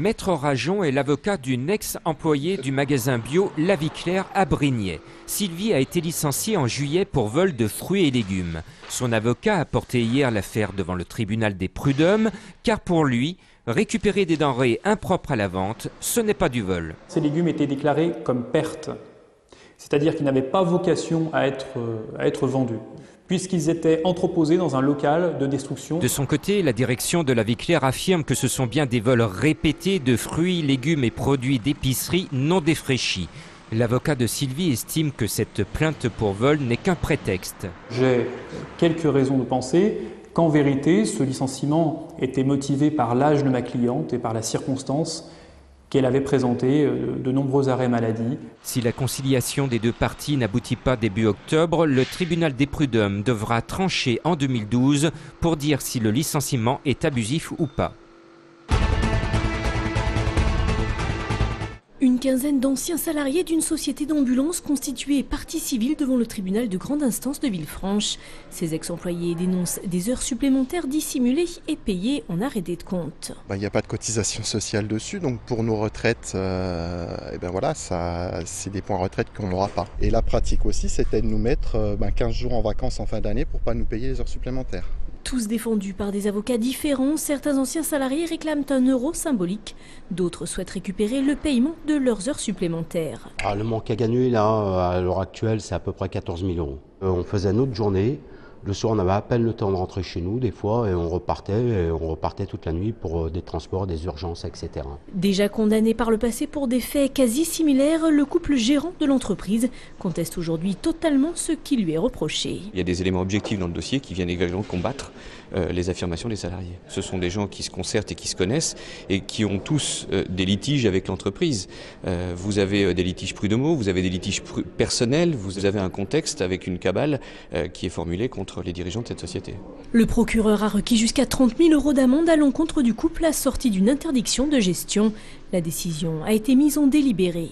Maître Rajon est l'avocat d'une ex-employée du magasin bio La Vie Claire à Brignais. Sylvie a été licenciée en juillet pour vol de fruits et légumes. Son avocat a porté hier l'affaire devant le tribunal des prud'hommes, car pour lui, récupérer des denrées impropres à la vente, ce n'est pas du vol. Ces légumes étaient déclarés comme perte, c'est-à-dire qu'ils n'avaient pas vocation à être vendus, puisqu'ils étaient entreposés dans un local de destruction. De son côté, la direction de La Vie Claire affirme que ce sont bien des vols répétés de fruits, légumes et produits d'épicerie non défraîchis. L'avocat de Sylvie estime que cette plainte pour vol n'est qu'un prétexte. J'ai quelques raisons de penser qu'en vérité, ce licenciement était motivé par l'âge de ma cliente et par la circonstance qu'elle avait présenté de nombreux arrêts maladie. Si la conciliation des deux parties n'aboutit pas début octobre, le tribunal des prud'hommes devra trancher en 2012 pour dire si le licenciement est abusif ou pas. Une quinzaine d'anciens salariés d'une société d'ambulance constituée partie civile devant le tribunal de grande instance de Villefranche. Ces ex-employés dénoncent des heures supplémentaires dissimulées et payées en arrêté de compte. Il n'y a pas de cotisation sociale dessus, donc pour nos retraites, c'est des points retraite qu'on n'aura pas. Et la pratique aussi, c'était de nous mettre 15 jours en vacances en fin d'année pour ne pas nous payer les heures supplémentaires. Tous défendus par des avocats différents, certains anciens salariés réclament un euro symbolique. D'autres souhaitent récupérer le paiement de leurs heures supplémentaires. Le manque à gagner, là, à l'heure actuelle, c'est à peu près 14 000 euros. On faisait notre journée. Le soir, on avait à peine le temps de rentrer chez nous, des fois, et on repartait toute la nuit pour des transports, des urgences, etc. Déjà condamné par le passé pour des faits quasi similaires, le couple gérant de l'entreprise conteste aujourd'hui totalement ce qui lui est reproché. Il y a des éléments objectifs dans le dossier qui viennent exactement combattre les affirmations des salariés. Ce sont des gens qui se concertent et qui se connaissent et qui ont tous des litiges avec l'entreprise. Vous avez des litiges prud'homaux, vous avez des litiges personnels, vous avez un contexte avec une cabale qui est formulée contre les dirigeants de cette société. Le procureur a requis jusqu'à 30 000 euros d'amende à l'encontre du couple assorti d'une interdiction de gestion. La décision a été mise en délibéré.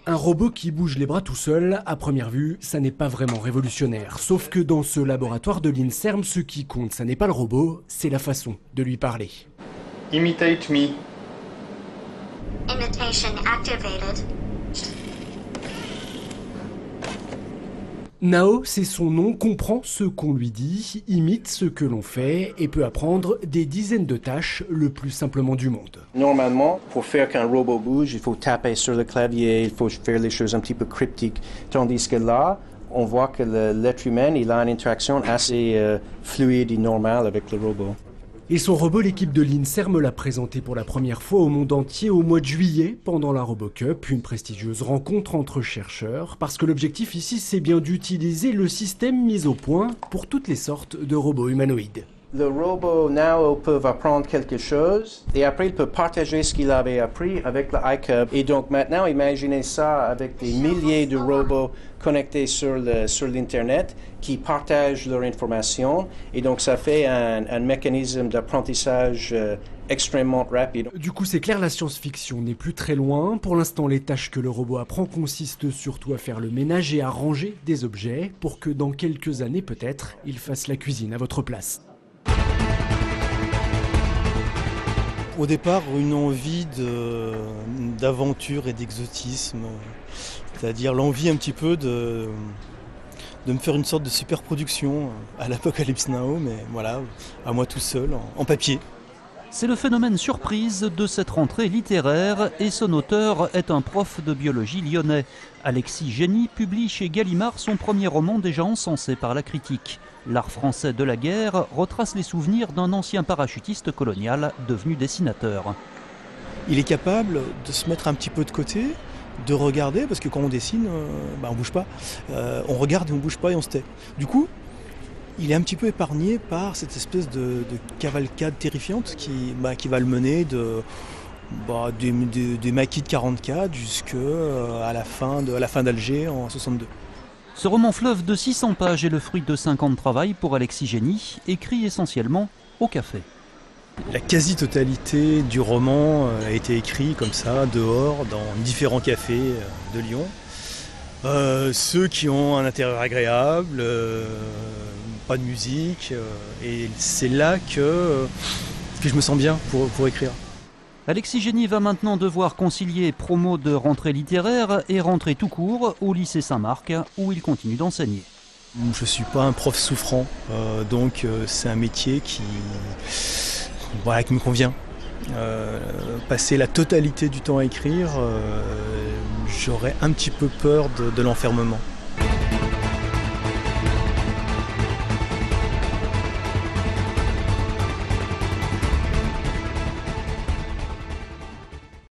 Un robot qui bouge les bras tout seul, à première vue, ça n'est pas vraiment révolutionnaire. Sauf que dans ce laboratoire de l'INSERM, ce qui compte, ça n'est pas le robot, c'est la façon de lui parler. Imitate me. Imitation activated. Nao, c'est son nom, comprend ce qu'on lui dit, imite ce que l'on fait et peut apprendre des dizaines de tâches le plus simplement du monde. Normalement, pour faire qu'un robot bouge, il faut taper sur le clavier, il faut faire les choses un petit peu cryptiques. Tandis que là, on voit que l'être humain, il a une interaction assez fluide et normale avec le robot. Et son robot, l'équipe de l'INSERM l'a présenté pour la première fois au monde entier au mois de juillet, pendant la RoboCup, une prestigieuse rencontre entre chercheurs, parce que l'objectif ici, c'est bien d'utiliser le système mis au point pour toutes les sortes de robots humanoïdes. Le robot Nao peut apprendre quelque chose et après il peut partager ce qu'il avait appris avec le iCub. Et donc maintenant, imaginez ça avec des milliers de robots connectés sur l'Internet qui partagent leur information. Et donc ça fait un mécanisme d'apprentissage extrêmement rapide. Du coup, c'est clair, la science-fiction n'est plus très loin. Pour l'instant, les tâches que le robot apprend consistent surtout à faire le ménage et à ranger des objets pour que dans quelques années, peut-être, il fasse la cuisine à votre place. Au départ, une envie d'aventure et d'exotisme, c'est-à-dire l'envie un petit peu de me faire une sorte de super production à l'Apocalypse Now, mais voilà, à moi tout seul, en papier. C'est le phénomène surprise de cette rentrée littéraire et son auteur est un prof de biologie lyonnais. Alexis Génie publie chez Gallimard son premier roman déjà encensé par la critique. L'art français de la guerre retrace les souvenirs d'un ancien parachutiste colonial devenu dessinateur. Il est capable de se mettre un petit peu de côté, de regarder, parce que quand on dessine, on bouge pas. On regarde et on bouge pas et on se tait. Du coup, il est un petit peu épargné par cette espèce de cavalcade terrifiante qui va le mener des maquis de 44 jusqu'à la fin d'Alger en 62. Ce roman fleuve de 600 pages est le fruit de 5 ans de travail pour Alexis Génie, écrit essentiellement au café. La quasi-totalité du roman a été écrit comme ça, dehors, dans différents cafés de Lyon. Ceux qui ont un intérieur agréable, pas de musique, et c'est là que je me sens bien pour écrire. Alexis Génie va maintenant devoir concilier promo de rentrée littéraire et rentrée tout court au lycée Saint-Marc, où il continue d'enseigner. Je ne suis pas un prof souffrant, donc c'est un métier qui me convient. Passer la totalité du temps à écrire, j'aurais un petit peu peur de l'enfermement.